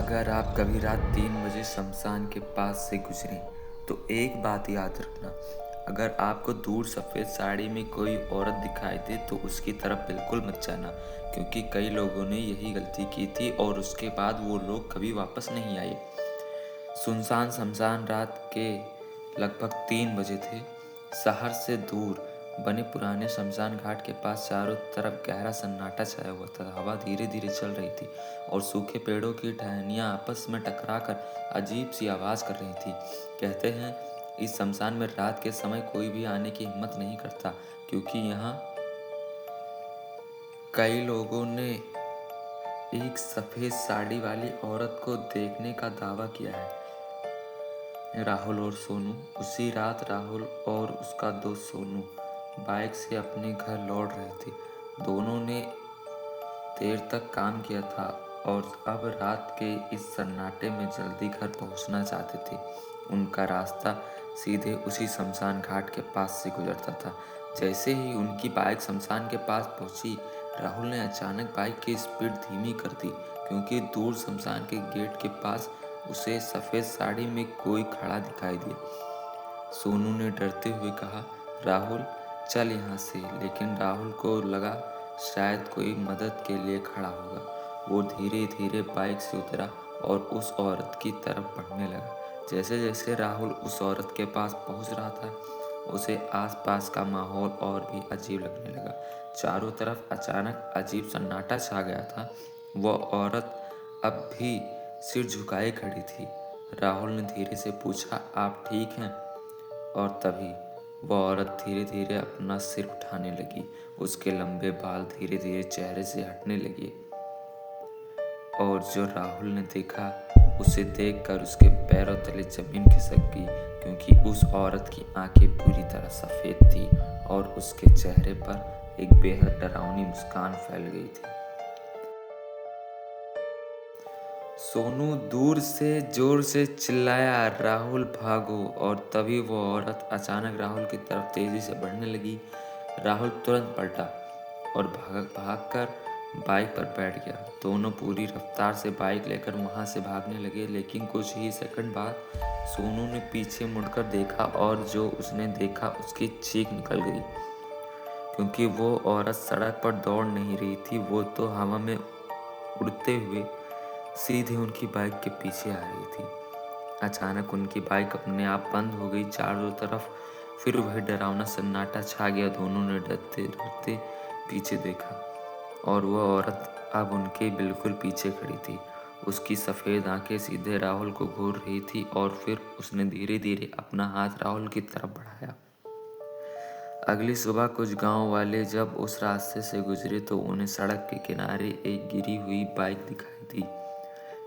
अगर आप कभी रात 3 बजे शमशान के पास से गुजरें तो एक बात याद रखना। अगर आपको दूर सफ़ेद साड़ी में कोई औरत दिखाई दे तो उसकी तरफ बिल्कुल मत जाना, क्योंकि कई लोगों ने यही गलती की थी और उसके बाद वो लोग कभी वापस नहीं आए। सुनसान शमशान रात के लगभग 3 बजे थे। शहर से दूर बने पुराने शमशान घाट के पास चारों तरफ गहरा सन्नाटा छाया हुआ था। हवा धीरे धीरे चल रही थी और सूखे पेड़ों की टहनियाँ आपस में टकराकर अजीब सी आवाज़ कर रही थी। कहते हैं इस शमशान में रात के समय कोई भी आने की हिम्मत नहीं करता, क्योंकि यहाँ कई लोगों ने एक सफ़ेद साड़ी वाली औरत को देखने का दावा किया है। राहुल और सोनू। उसी रात राहुल और उसका दोस्त सोनू बाइक से अपने घर लौट रहे थे। दोनों ने देर तक काम किया था और अब रात के इस सन्नाटे में जल्दी घर पहुंचना चाहते थे। उनका रास्ता सीधे उसी शमशान घाट के पास से गुजरता था। जैसे ही उनकी बाइक शमशान के पास पहुंची, राहुल ने अचानक बाइक की स्पीड धीमी कर दी, क्योंकि दूर शमशान के गेट के पास उसे सफ़ेद साड़ी में कोई खड़ा दिखाई दिया। सोनू ने डरते हुए कहा, राहुल चल यहाँ से। लेकिन राहुल को लगा शायद कोई मदद के लिए खड़ा होगा। वो धीरे धीरे बाइक से उतरा और उस औरत की तरफ बढ़ने लगा। जैसे जैसे राहुल उस औरत के पास पहुंच रहा था, उसे आसपास का माहौल और भी अजीब लगने लगा। चारों तरफ अचानक अजीब सन्नाटा छा गया था। वो औरत अब भी सिर झुकाए खड़ी थी। राहुल ने धीरे से पूछा, आप ठीक हैं? और तभी वह औरत धीरे धीरे अपना सिर उठाने लगी। उसके लंबे बाल धीरे धीरे चेहरे से हटने लगे और जो राहुल ने देखा, उसे देखकर उसके पैरों तले जमीन खिसक गई, क्योंकि उस औरत की आंखें पूरी तरह सफ़ेद थी और उसके चेहरे पर एक बेहद डरावनी मुस्कान फैल गई थी। सोनू दूर से जोर से चिल्लाया, राहुल भागो! और तभी वो औरत अचानक राहुल की तरफ तेजी से बढ़ने लगी। राहुल तुरंत पलटा और भागकर बाइक पर बैठ गया। दोनों पूरी रफ्तार से बाइक लेकर वहां से भागने लगे, लेकिन कुछ ही सेकंड बाद सोनू ने पीछे मुड़कर देखा और जो उसने देखा उसकी चीख निकल गई, क्योंकि वो औरत सड़क पर दौड़ नहीं रही थी, वो तो हवा में उड़ते हुए सीधे उनकी बाइक के पीछे आ रही थी। अचानक उनकी बाइक अपने आप बंद हो गई। चारों तरफ फिर वही डरावना सन्नाटा छा गया। दोनों ने डरते डरते पीछे देखा और वह औरत अब उनके बिल्कुल पीछे खड़ी थी। उसकी सफ़ेद आंखें सीधे राहुल को घूर रही थी और फिर उसने धीरे धीरे अपना हाथ राहुल की तरफ बढ़ाया। अगली सुबह कुछ गांव वाले जब उस रास्ते से गुजरे तो उन्हें सड़क के किनारे एक गिरी हुई बाइक दिखाई दी,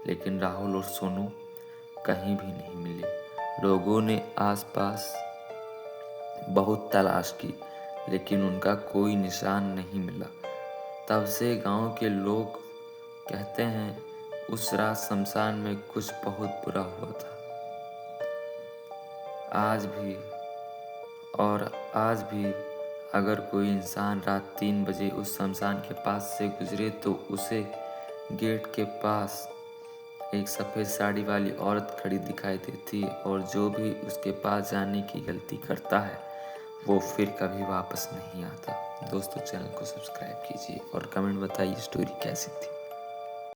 लेकिन राहुल और सोनू कहीं भी नहीं मिले। लोगों ने आसपास बहुत तलाश की, लेकिन उनका कोई निशान नहीं मिला। तब से गांव के लोग कहते हैं उस रात शमशान में कुछ बहुत बुरा हुआ था। आज भी अगर कोई इंसान रात 3 बजे उस शमशान के पास से गुजरे तो उसे गेट के पास एक सफ़ेद साड़ी वाली औरत खड़ी दिखाई देती, और जो भी उसके पास जाने की गलती करता है वो फिर कभी वापस नहीं आता। दोस्तों, चैनल को सब्सक्राइब कीजिए और कमेंट बताइए स्टोरी कैसी थी।